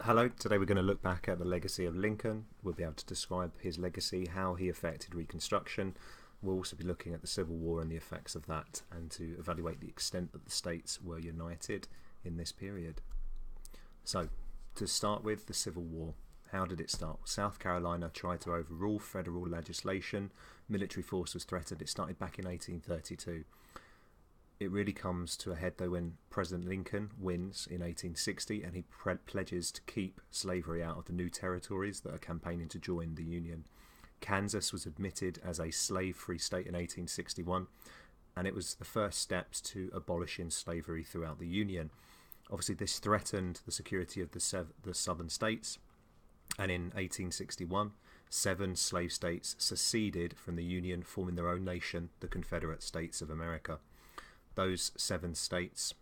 Hello, today we're going to look back at the legacy of Lincoln. We'll be able to describe his legacy, how he affected Reconstruction. We'll also be looking at the Civil War and the effects of that, and to evaluate the extent that the states were united in this period. So, to start with, the Civil War. How did it start? South Carolina tried to overrule federal legislation. Military force was threatened. It started back in 1832. It really comes to a head though when President Lincoln wins in 1860 and he pledges to keep slavery out of the new territories that are campaigning to join the Union. Kansas was admitted as a slave-free state in 1861, and it was the first steps to abolishing slavery throughout the Union. Obviously, this threatened the security of the southern states, and in 1861, 7 slave states seceded from the Union, forming their own nation, the Confederate States of America. Those 7 states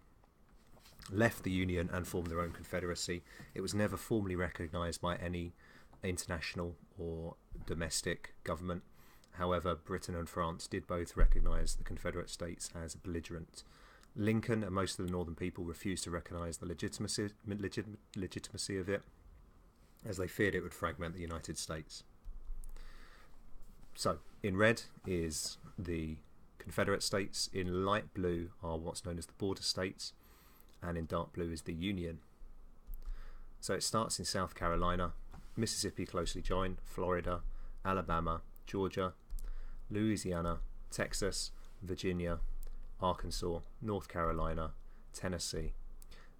left the Union and formed their own confederacy. It was never formally recognized by any international or domestic government. However, Britain and France did both recognize the Confederate States as belligerent. Lincoln and most of the northern people refused to recognize the legitimacy of it, as they feared it would fragment the United States. So, in red is the Confederate States, in light blue are what's known as the border states, and in dark blue is the Union. So it starts in South Carolina, Mississippi closely joined, Florida, Alabama, Georgia, Louisiana, Texas, Virginia, Arkansas, North Carolina, Tennessee.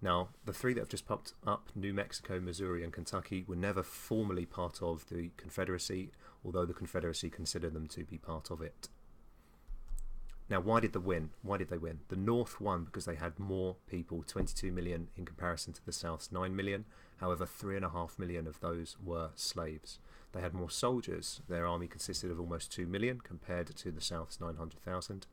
Now, the 3 that have just popped up, New Mexico, Missouri and Kentucky, were never formally part of the Confederacy, although the Confederacy considered them to be part of it. Now, why did they win? The North won because they had more people, 22 million in comparison to the South's 9 million. However, 3.5 million of those were slaves. They had more soldiers. Their army consisted of almost 2 million compared to the South's 900,000.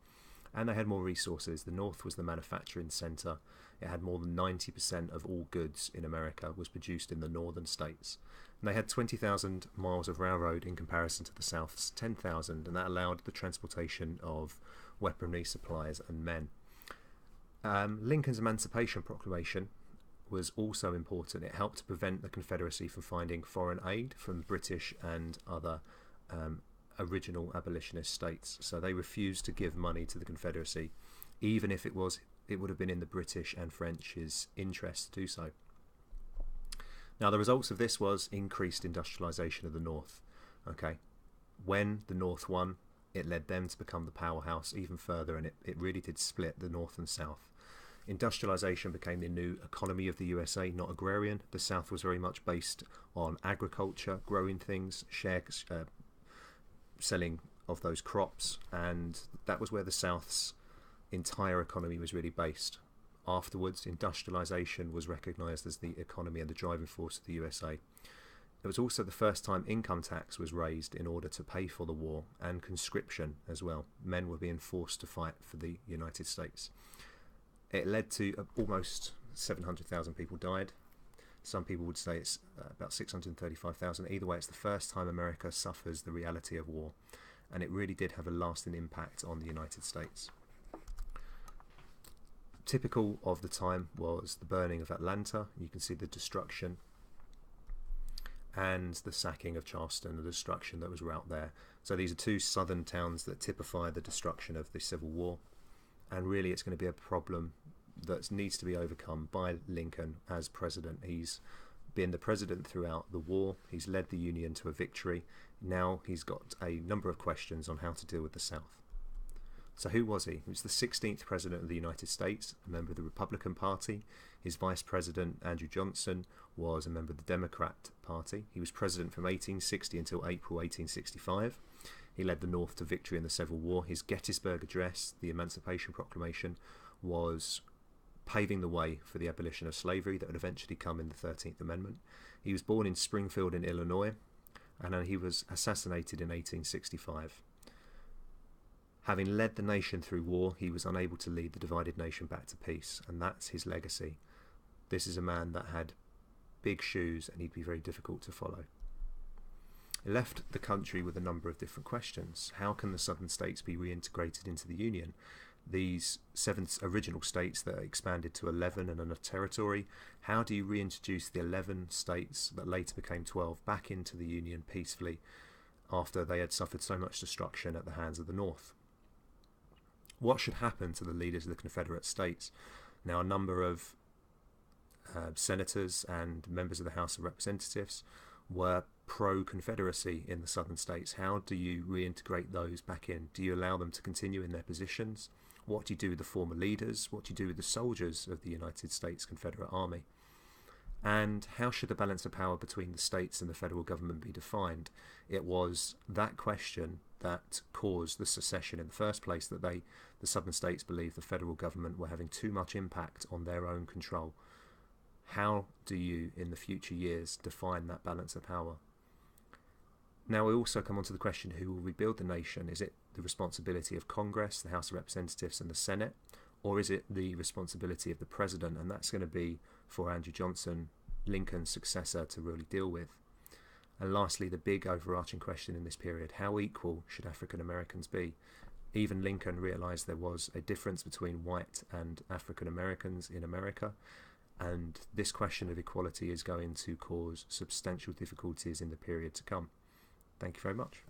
And they had more resources. The North was the manufacturing centre. It had more than 90% of all goods in America was produced in the northern states. And they had 20,000 miles of railroad in comparison to the South's 10,000, and that allowed the transportation of weaponry, supplies and men. Lincoln's Emancipation Proclamation was also important. It helped to prevent the Confederacy from finding foreign aid from the British and other original abolitionist states. So they refused to give money to the Confederacy, even if it would have been in the British and French's interest to do so. Now, the results of this was increased industrialization of the North. Okay, when the North won, it led them to become the powerhouse even further, and it really did split the North and South. Industrialization became the new economy of the USA, not agrarian. The South was very much based on agriculture, growing things, selling of those crops, and that was where the South's entire economy was really based. Afterwards, industrialization was recognized as the economy and the driving force of the USA. It was also the first time income tax was raised in order to pay for the war, and conscription as well. Men were being forced to fight for the United States. It led to almost 700,000 people died. Some people would say it's about 635,000. Either way, it's the first time America suffers the reality of war, and it really did have a lasting impact on the United States. Typical of the time was the burning of Atlanta. You can see the destruction, and the sacking of Charleston, the destruction that was out there. So these are 2 southern towns that typify the destruction of the Civil War, and really it's going to be a problem that needs to be overcome by Lincoln as president. He's been the president throughout the war. He's led the Union to a victory. Now he's got a number of questions on how to deal with the South. So who was he? He was the 16th president of the United States, a member of the Republican Party. His vice president, Andrew Johnson, was a member of the Democrat Party. He was president from 1860 until April 1865. He led the North to victory in the Civil War. His Gettysburg Address, the Emancipation Proclamation, was paving the way for the abolition of slavery that would eventually come in the 13th Amendment. He was born in Springfield in Illinois, and then he was assassinated in 1865. Having led the nation through war, he was unable to lead the divided nation back to peace, and that's his legacy. This is a man that had big shoes, and he'd be very difficult to follow. It left the country with a number of different questions. How can the southern states be reintegrated into the Union? these 7 original states that expanded to 11 and a territory, how do you reintroduce the 11 states that later became 12 back into the Union peacefully after they had suffered so much destruction at the hands of the North? What should happen to the leaders of the Confederate States? Now, a number of senators and members of the House of Representatives were pro-Confederacy in the southern states. How do you reintegrate those back in? Do you allow them to continue in their positions? What do you do with the former leaders? What do you do with the soldiers of the United States Confederate Army? And how should the balance of power between the states and the federal government be defined? It was that question that caused the secession in the first place, that the southern states believed the federal government were having too much impact on their own control. How do you, in the future years, define that balance of power? Now we also come on to the question, who will rebuild the nation? Is it the responsibility of Congress, the House of Representatives and the Senate, or is it the responsibility of the President? And that's going to be for Andrew Johnson, Lincoln's successor, to really deal with. And lastly, the big overarching question in this period, how equal should African Americans be? Even Lincoln realized there was a difference between white and African Americans in America, and this question of equality is going to cause substantial difficulties in the period to come. Thank you very much.